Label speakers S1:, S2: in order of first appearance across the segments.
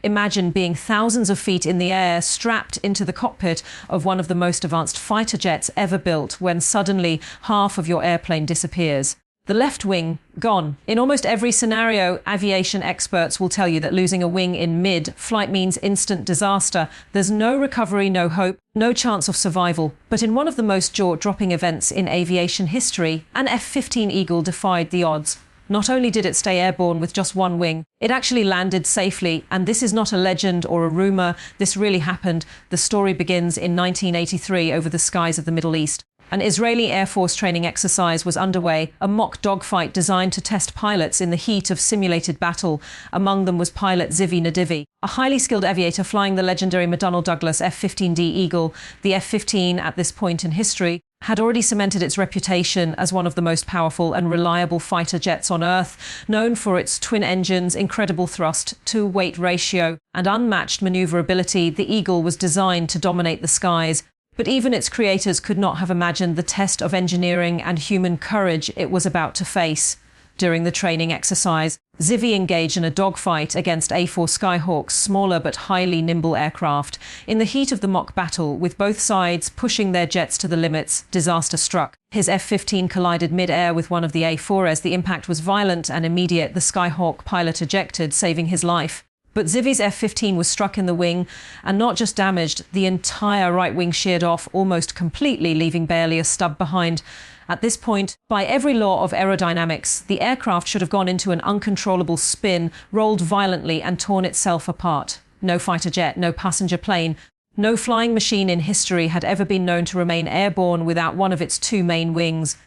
S1: Imagine being thousands of feet in the air, strapped into the cockpit of one of the most advanced fighter jets ever built, when suddenly half of your airplane disappears. The left wing, gone. In almost every scenario, aviation experts will tell you that losing a wing in mid-flight means instant disaster. There's no recovery, no hope, no chance of survival. But in one of the most jaw-dropping events in aviation history, an F-15 Eagle defied the odds. Not only did it stay airborne with just one wing, it actually landed safely. And this is not a legend or a rumor. This really happened. The story begins in 1983 over the skies of the Middle East. An Israeli Air Force training exercise was underway, a mock dogfight designed to test pilots in the heat of simulated battle. Among them was pilot Zivi Nadivi, a highly skilled aviator flying the legendary McDonnell Douglas F-15D Eagle. The F-15, at this point in history, had already cemented its reputation as one of the most powerful and reliable fighter jets on Earth, known for its twin engines, incredible thrust-to-weight ratio, and unmatched maneuverability. The Eagle was designed to dominate the skies. But even its creators could not have imagined the test of engineering and human courage it was about to face. During the training exercise, Zivi engaged in a dogfight against A-4 Skyhawks, smaller but highly nimble aircraft. In the heat of the mock battle, with both sides pushing their jets to the limits, disaster struck. His F-15 collided mid-air with one of the A-4s. The impact was violent and immediate. The Skyhawk pilot ejected, saving his life. But Zivi's F-15 was struck in the wing, and not just damaged, the entire right wing sheared off almost completely, leaving barely a stub behind. At this point, by every law of aerodynamics, the aircraft should have gone into an uncontrollable spin, rolled violently and torn itself apart. No fighter jet, no passenger plane, no flying machine in history had ever been known to remain airborne without one of its two main wings.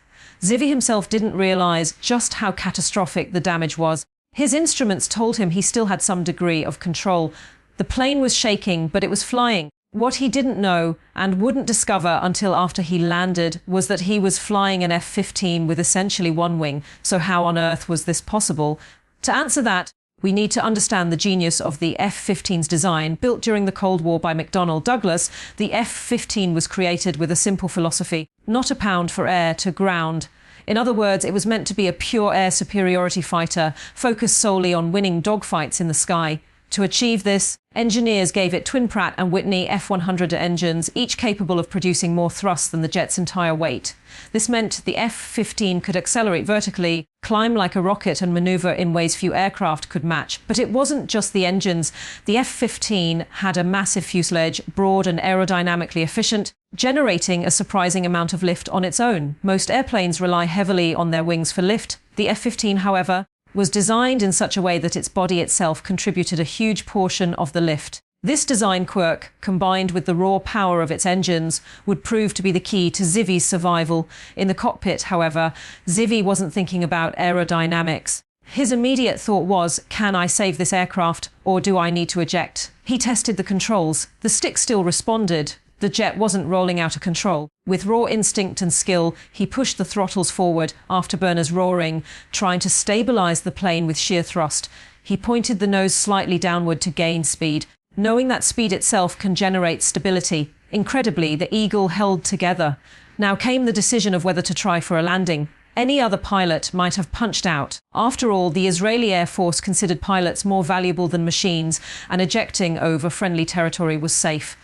S1: Zivi himself didn't realize just how catastrophic the damage was. His instruments told him he still had some degree of control. The plane was shaking, but it was flying. What he didn't know, and wouldn't discover until after he landed, was that he was flying an F-15 with essentially one wing. So how on earth was this possible? To answer that, we need to understand the genius of the F-15's design. Built during the Cold War by McDonnell Douglas, the F-15 was created with a simple philosophy: not a pound for air to ground. In other words, it was meant to be a pure air superiority fighter, focused solely on winning dogfights in the sky. To achieve this, engineers gave it twin Pratt & Whitney F-100 engines, each capable of producing more thrust than the jet's entire weight. This meant the F-15 could accelerate vertically, climb like a rocket, and maneuver in ways few aircraft could match. But it wasn't just the engines. The F-15 had a massive fuselage, broad and aerodynamically efficient, generating a surprising amount of lift on its own. Most airplanes rely heavily on their wings for lift. The F-15, however, was designed in such a way that its body itself contributed a huge portion of the lift. This design quirk, combined with the raw power of its engines, would prove to be the key to Zivi's survival. In the cockpit, however, Zivi wasn't thinking about aerodynamics. His immediate thought was, can I save this aircraft, or do I need to eject? He tested the controls. The stick still responded. The jet wasn't rolling out of control. With raw instinct and skill, he pushed the throttles forward, afterburners roaring, trying to stabilize the plane with sheer thrust. He pointed the nose slightly downward to gain speed, knowing that speed itself can generate stability. Incredibly, the Eagle held together. Now came the decision of whether to try for a landing. Any other pilot might have punched out. After all, the Israeli Air Force considered pilots more valuable than machines, and ejecting over friendly territory was safe.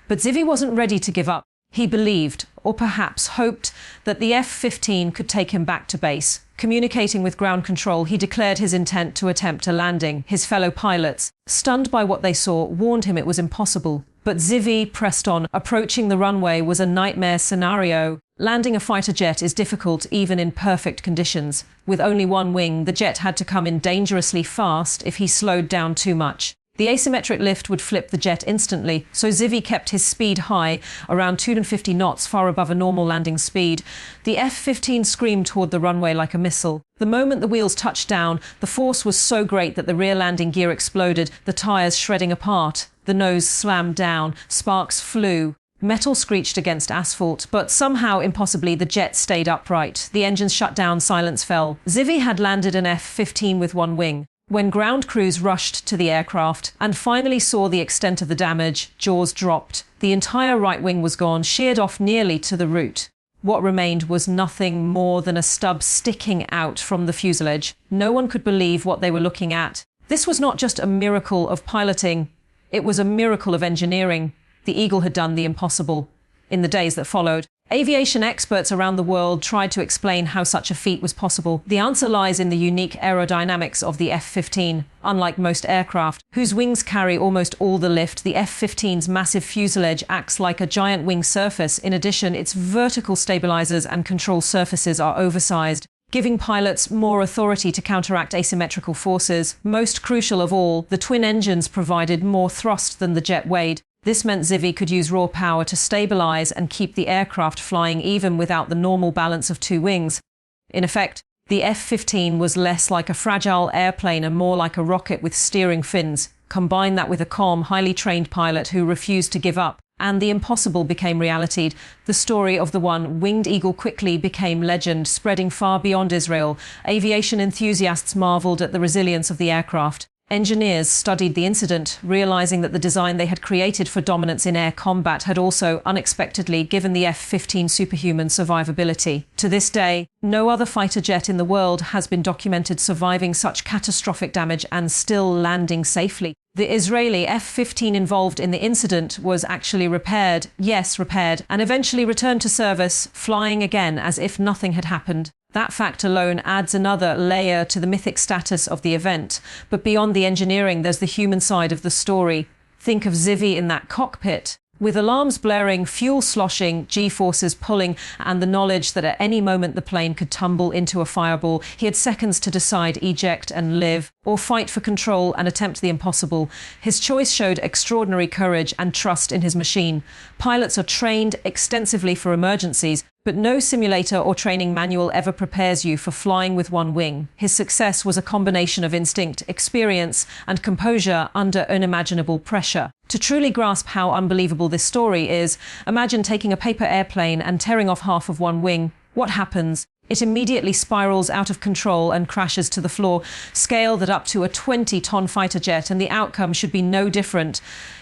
S1: But Zivi wasn't ready to give up. He believed, or perhaps hoped, that the F-15 could take him back to base. Communicating with ground control, he declared his intent to attempt a landing. His fellow pilots, stunned by what they saw, warned him it was impossible. But Zivi pressed on. Approaching the runway was a nightmare scenario. Landing a fighter jet is difficult even in perfect conditions. With only one wing, the jet had to come in dangerously fast if he slowed down too much. The asymmetric lift would flip the jet instantly, so Zivi kept his speed high, around 250 knots, far above a normal landing speed. The F-15 screamed toward the runway like a missile. The moment the wheels touched down, the force was so great that the rear landing gear exploded, the tires shredding apart. The nose slammed down, sparks flew. Metal screeched against asphalt, but somehow, impossibly, the jet stayed upright. The engines shut down, silence fell. Zivi had landed an F-15 with one wing. When ground crews rushed to the aircraft and finally saw the extent of the damage, jaws dropped. The entire right wing was gone, sheared off nearly to the root. What remained was nothing more than a stub sticking out from the fuselage. No one could believe what they were looking at. This was not just a miracle of piloting, it was a miracle of engineering. The Eagle had done the impossible. In the days that followed, aviation experts around the world tried to explain how such a feat was possible. The answer lies in the unique aerodynamics of the F-15. Unlike most aircraft, whose wings carry almost all the lift, the F-15's massive fuselage acts like a giant wing surface. In addition, its vertical stabilizers and control surfaces are oversized, giving pilots more authority to counteract asymmetrical forces. Most crucial of all, the twin engines provided more thrust than the jet weighed. This meant Zivy could use raw power to stabilize and keep the aircraft flying even without the normal balance of two wings. In effect, the F-15 was less like a fragile airplane and more like a rocket with steering fins. Combine that with a calm, highly trained pilot who refused to give up, and the impossible became reality. The story of the one-winged eagle quickly became legend, spreading far beyond Israel. Aviation enthusiasts marveled at the resilience of the aircraft. Engineers studied the incident, realizing that the design they had created for dominance in air combat had also unexpectedly given the F-15 superhuman survivability. To this day, no other fighter jet in the world has been documented surviving such catastrophic damage and still landing safely. The Israeli F-15 involved in the incident was actually repaired, and eventually returned to service, flying again as if nothing had happened. That fact alone adds another layer to the mythic status of the event. But beyond the engineering, there's the human side of the story. Think of Zivy in that cockpit, with alarms blaring, fuel sloshing, G-forces pulling, and the knowledge that at any moment the plane could tumble into a fireball. He had seconds to decide eject and live, or fight for control and attempt the impossible. His choice showed extraordinary courage and trust in his machine. Pilots are trained extensively for emergencies, but no simulator or training manual ever prepares you for flying with one wing. His success was a combination of instinct, experience, and composure under unimaginable pressure. To truly grasp how unbelievable this story is, imagine taking a paper airplane and tearing off half of one wing. What happens? It immediately spirals out of control and crashes to the floor. Scale that up to a 20-ton fighter jet, and the outcome should be no different.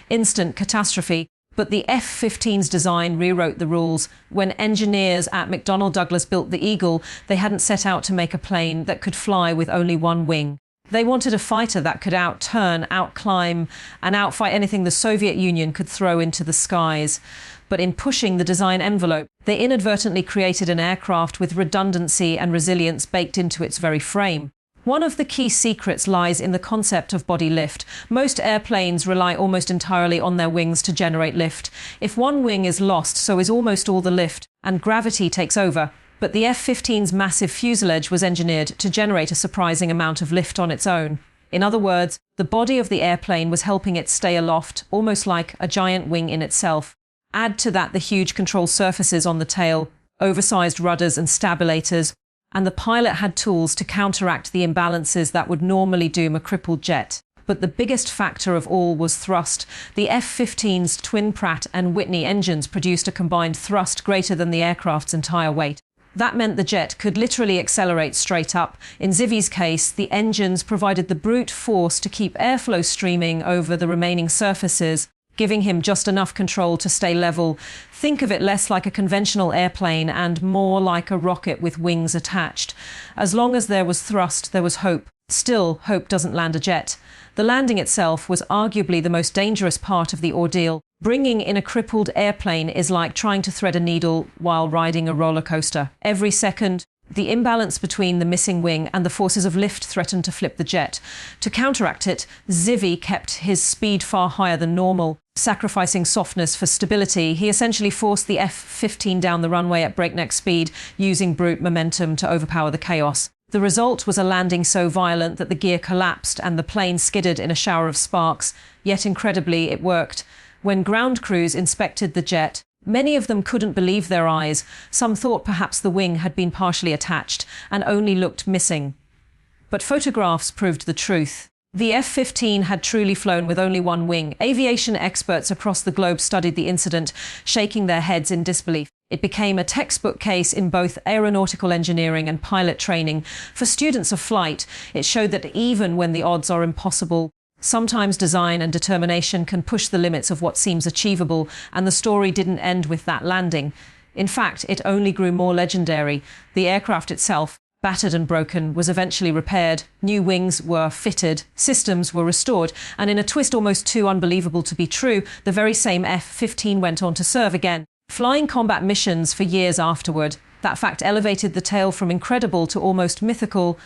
S1: Instant catastrophe. But the F-15's design rewrote the rules. When engineers at McDonnell Douglas built the Eagle, they hadn't set out to make a plane that could fly with only one wing. They wanted a fighter that could outturn, outclimb, and outfight anything the Soviet Union could throw into the skies. But in pushing the design envelope, they inadvertently created an aircraft with redundancy and resilience baked into its very frame. One of the key secrets lies in the concept of body lift. Most airplanes rely almost entirely on their wings to generate lift. If one wing is lost, so is almost all the lift, and gravity takes over. But the F-15's massive fuselage was engineered to generate a surprising amount of lift on its own. In other words, the body of the airplane was helping it stay aloft, almost like a giant wing in itself. Add to that the huge control surfaces on the tail, oversized rudders and stabilators, and the pilot had tools to counteract the imbalances that would normally doom a crippled jet. But the biggest factor of all was thrust. The F-15's twin Pratt and Whitney engines produced a combined thrust greater than the aircraft's entire weight. That meant the jet could literally accelerate straight up. In Zivy's case, the engines provided the brute force to keep airflow streaming over the remaining surfaces, giving him just enough control to stay level. Think of it less like a conventional airplane and more like a rocket with wings attached. As long as there was thrust, there was hope. Still, hope doesn't land a jet. The landing itself was arguably the most dangerous part of the ordeal. Bringing in a crippled airplane is like trying to thread a needle while riding a roller coaster. Every second, the imbalance between the missing wing and the forces of lift threatened to flip the jet. To counteract it, Zivy kept his speed far higher than normal. Sacrificing softness for stability, he essentially forced the F-15 down the runway at breakneck speed, using brute momentum to overpower the chaos. The result was a landing so violent that the gear collapsed and the plane skidded in a shower of sparks. Yet incredibly, it worked. When ground crews inspected the jet, many of them couldn't believe their eyes. Some thought perhaps the wing had been partially attached and only looked missing. But photographs proved the truth. The F-15 had truly flown with only one wing. Aviation experts across the globe studied the incident, shaking their heads in disbelief. It became a textbook case in both aeronautical engineering and pilot training. For students of flight, it showed that even when the odds are impossible, sometimes design and determination can push the limits of what seems achievable, and the story didn't end with that landing. In fact, it only grew more legendary. The aircraft itself, battered and broken, was eventually repaired. New wings were fitted, systems were restored, and in a twist almost too unbelievable to be true, the very same F-15 went on to serve again, flying combat missions for years afterward. That fact elevated the tale from incredible to almost mythical,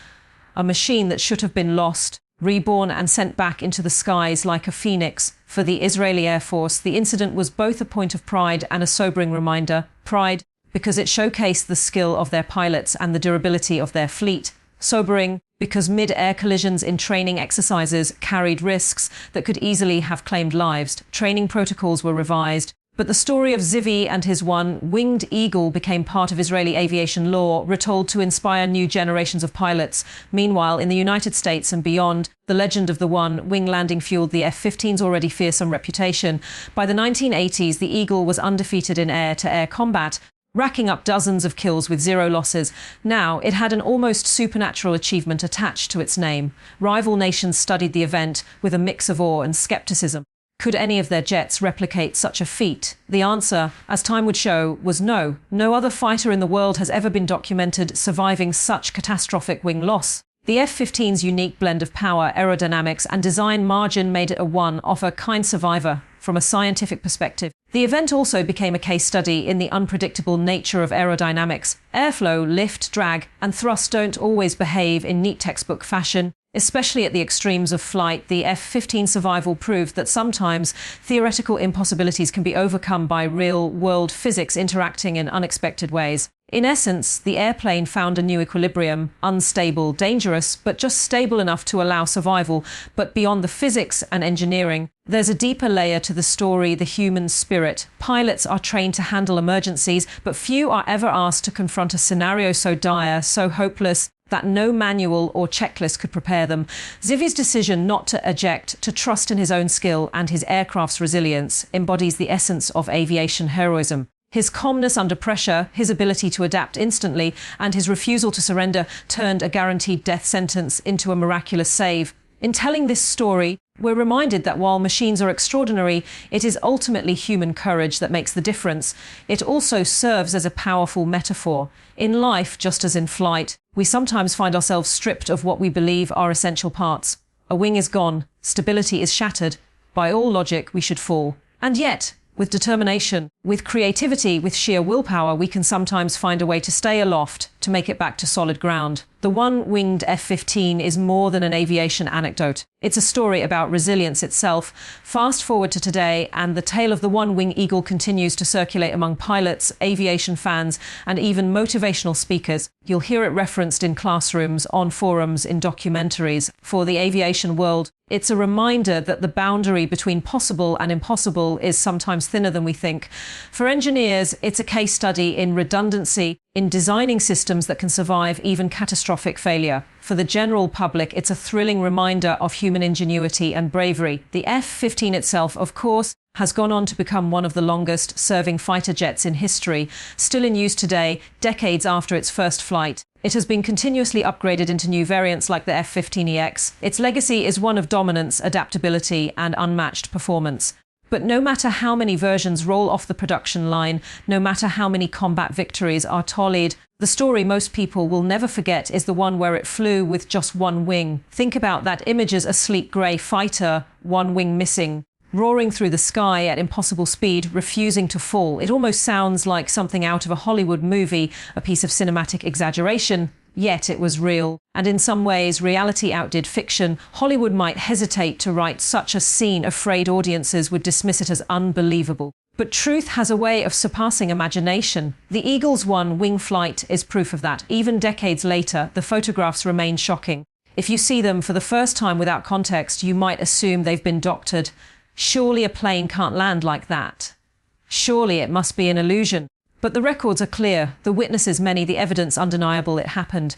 S1: a machine that should have been lost, reborn and sent back into the skies like a phoenix. For the Israeli Air Force, the incident was both a point of pride and a sobering reminder. Pride, because it showcased the skill of their pilots and the durability of their fleet. Sobering, because mid-air collisions in training exercises carried risks that could easily have claimed lives. Training protocols were revised. But the story of Zivi and his one winged eagle became part of Israeli aviation lore, retold to inspire new generations of pilots. Meanwhile, in the United States and beyond, the legend of the one wing landing fueled the F-15's already fearsome reputation. By the 1980s, the Eagle was undefeated in air-to-air combat, racking up dozens of kills with zero losses. Now, it had an almost supernatural achievement attached to its name. Rival nations studied the event with a mix of awe and skepticism. Could any of their jets replicate such a feat? The answer, as time would show, was no. No other fighter in the world has ever been documented surviving such catastrophic wing loss. The F-15's unique blend of power, aerodynamics, and design margin made it a one-of a kind survivor from a scientific perspective. The event also became a case study in the unpredictable nature of aerodynamics. Airflow, lift, drag, and thrust don't always behave in neat textbook fashion. Especially at the extremes of flight, the F-15 survival proved that sometimes theoretical impossibilities can be overcome by real-world physics interacting in unexpected ways. In essence, the airplane found a new equilibrium, unstable, dangerous, but just stable enough to allow survival. But beyond the physics and engineering, there's a deeper layer to the story, the human spirit. Pilots are trained to handle emergencies, but few are ever asked to confront a scenario so dire, so hopeless, that no manual or checklist could prepare them. Zivi's decision not to eject, to trust in his own skill and his aircraft's resilience, embodies the essence of aviation heroism. His calmness under pressure, his ability to adapt instantly, and his refusal to surrender turned a guaranteed death sentence into a miraculous save. In telling this story, we're reminded that while machines are extraordinary, it is ultimately human courage that makes the difference. It also serves as a powerful metaphor. In life, just as in flight, we sometimes find ourselves stripped of what we believe are essential parts. A wing is gone, stability is shattered. By all logic, we should fall. And yet, with determination, with creativity, with sheer willpower, we can sometimes find a way to stay aloft, to make it back to solid ground. The one-winged F-15 is more than an aviation anecdote. It's a story about resilience itself. Fast forward to today, and the tale of the one-wing eagle continues to circulate among pilots, aviation fans, and even motivational speakers. You'll hear it referenced in classrooms, on forums, in documentaries. For the aviation world, it's a reminder that the boundary between possible and impossible is sometimes thinner than we think. For engineers, it's a case study in redundancy, in designing systems that can survive even catastrophic failure. For the general public, it's a thrilling reminder of human ingenuity and bravery. The F-15 itself, of course, has gone on to become one of the longest-serving fighter jets in history, still in use today, decades after its first flight. It has been continuously upgraded into new variants like the F-15EX. Its legacy is one of dominance, adaptability, and unmatched performance. But no matter how many versions roll off the production line, no matter how many combat victories are tallied, the story most people will never forget is the one where it flew with just one wing. Think about that image as a sleek grey fighter, one wing missing, roaring through the sky at impossible speed, refusing to fall. It almost sounds like something out of a Hollywood movie, a piece of cinematic exaggeration. Yet it was real. And in some ways, reality outdid fiction. Hollywood might hesitate to write such a scene, afraid audiences would dismiss it as unbelievable. But truth has a way of surpassing imagination. The Eagle's one-wing flight is proof of that. Even decades later, the photographs remain shocking. If you see them for the first time without context, you might assume they've been doctored. Surely a plane can't land like that. Surely it must be an illusion. But the records are clear, the witnesses many, the evidence undeniable. It happened.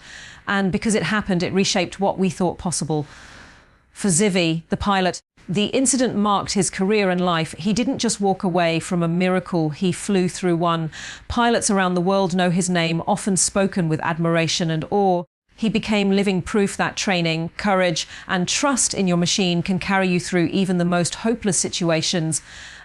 S1: And because it happened, it reshaped what we thought possible. For Zivi, the pilot, the incident marked his career and life. He didn't just walk away from a miracle, he flew through one. Pilots around the world know his name, often spoken with admiration and awe. He became living proof that training, courage, and trust in your machine can carry you through even the most hopeless situations.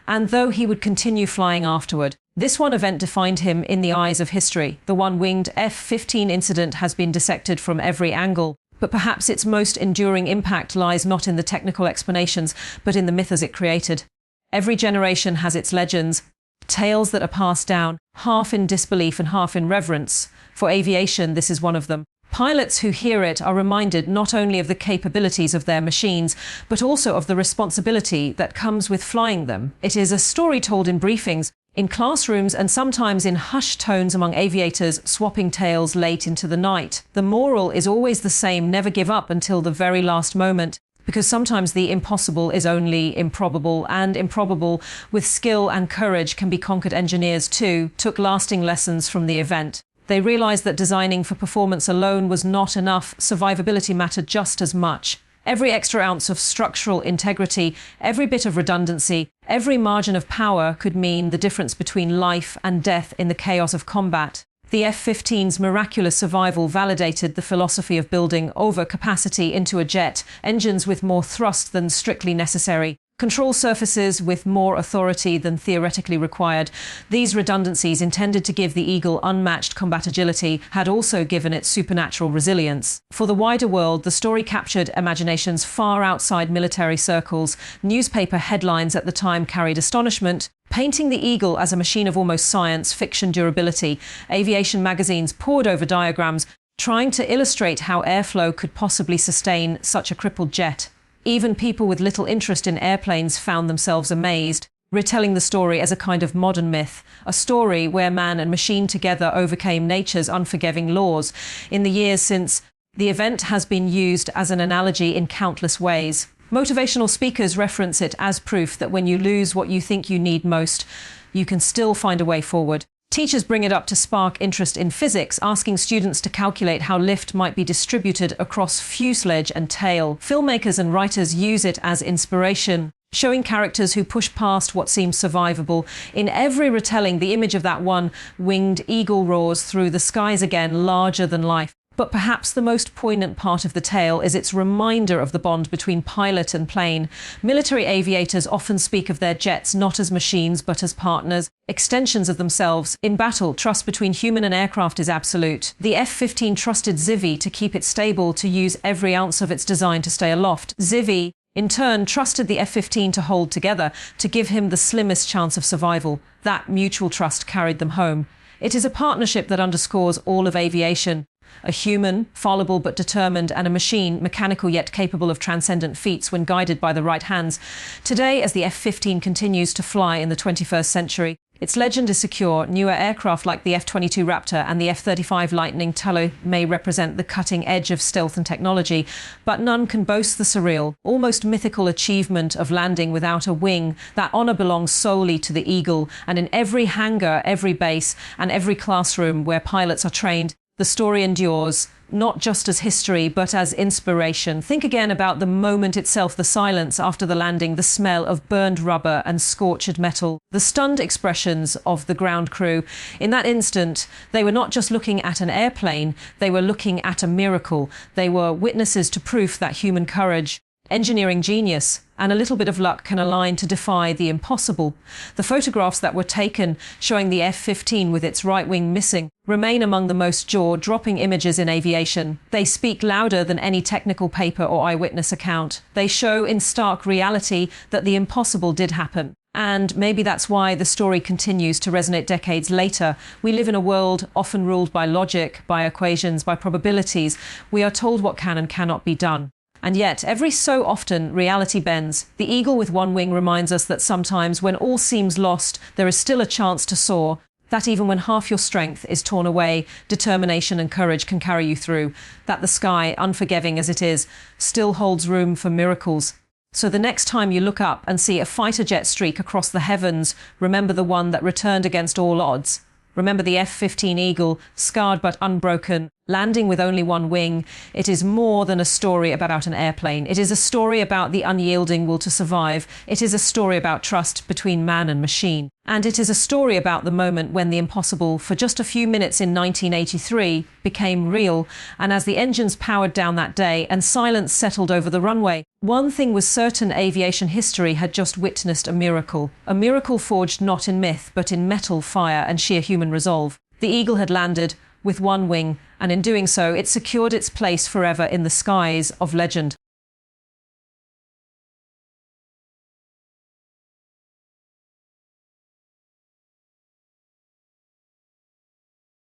S1: And though he would continue flying afterward, This one event defined him in the eyes of history. The one-winged F-15 incident has been dissected from every angle, but perhaps its most enduring impact lies not in the technical explanations, but in the myths it created. Every generation has its legends, tales that are passed down, half in disbelief and half in reverence. For aviation, this is one of them. Pilots who hear it are reminded not only of the capabilities of their machines, but also of the responsibility that comes with flying them. It is a story told in briefings, in classrooms, and sometimes in hushed tones among aviators swapping tales late into the night. The moral is always the same: never give up until the very last moment, because sometimes the impossible is only improbable, and improbable with skill and courage can be conquered. Engineers, too, took lasting lessons from the event. They realized that designing for performance alone was not enough. Survivability mattered just as much. Every extra ounce of structural integrity, every bit of redundancy, every margin of power could mean the difference between life and death in the chaos of combat. The F-15's miraculous survival validated the philosophy of building overcapacity into a jet, engines with more thrust than strictly necessary, control surfaces with more authority than theoretically required. These redundancies, intended to give the Eagle unmatched combat agility, had also given it supernatural resilience. For the wider world, the story captured imaginations far outside military circles. Newspaper headlines at the time carried astonishment, painting the Eagle as a machine of almost science fiction durability. Aviation magazines pored over diagrams, trying to illustrate how airflow could possibly sustain such a crippled jet. Even people with little interest in airplanes found themselves amazed, retelling the story as a kind of modern myth, a story where man and machine together overcame nature's unforgiving laws. In the years since, the event has been used as an analogy in countless ways. Motivational speakers reference it as proof that when you lose what you think you need most, you can still find a way forward. Teachers bring it up to spark interest in physics, asking students to calculate how lift might be distributed across fuselage and tail. Filmmakers and writers use it as inspiration, showing characters who push past what seems survivable. In every retelling, the image of that one-winged eagle roars through the skies again, larger than life. But perhaps the most poignant part of the tale is its reminder of the bond between pilot and plane. Military aviators often speak of their jets not as machines but as partners, extensions of themselves. In battle, trust between human and aircraft is absolute. The F-15 trusted Zivi to keep it stable, to use every ounce of its design to stay aloft. Zivi, in turn, trusted the F-15 to hold together, to give him the slimmest chance of survival. That mutual trust carried them home. It is a partnership that underscores all of aviation. A human, fallible but determined, and a machine, mechanical yet capable of transcendent feats when guided by the right hands. Today, as the F-15 continues to fly in the 21st century, its legend is secure. Newer aircraft like the F-22 Raptor and the F-35 Lightning II may represent the cutting edge of stealth and technology, but none can boast the surreal, almost mythical achievement of landing without a wing. That honour belongs solely to the Eagle, and in every hangar, every base, and every classroom where pilots are trained, the story endures, not just as history, but as inspiration. Think again about the moment itself, the silence after the landing, the smell of burned rubber and scorched metal, the stunned expressions of the ground crew. In that instant, they were not just looking at an airplane, they were looking at a miracle. They were witnesses to proof that human courage, engineering genius, and a little bit of luck can align to defy the impossible. The photographs that were taken showing the F-15 with its right wing missing remain among the most jaw-dropping images in aviation. They speak louder than any technical paper or eyewitness account. They show in stark reality that the impossible did happen. And maybe that's why the story continues to resonate decades later. We live in a world often ruled by logic, by equations, by probabilities. We are told what can and cannot be done. And yet, every so often, reality bends. The eagle with one wing reminds us that sometimes, when all seems lost, there is still a chance to soar. That even when half your strength is torn away, determination and courage can carry you through. That the sky, unforgiving as it is, still holds room for miracles. So the next time you look up and see a fighter jet streak across the heavens, remember the one that returned against all odds. Remember the F-15 Eagle, scarred but unbroken, landing with only one wing. It is more than a story about an airplane. It is a story about the unyielding will to survive. It is a story about trust between man and machine. And it is a story about the moment when the impossible, for just a few minutes in 1983, became real. And as the engines powered down that day and silence settled over the runway, One thing was certain: aviation history had just witnessed a miracle forged not in myth but in metal, fire and sheer human resolve. The Eagle had landed with one wing, and in doing so it secured its place forever in the skies of legend.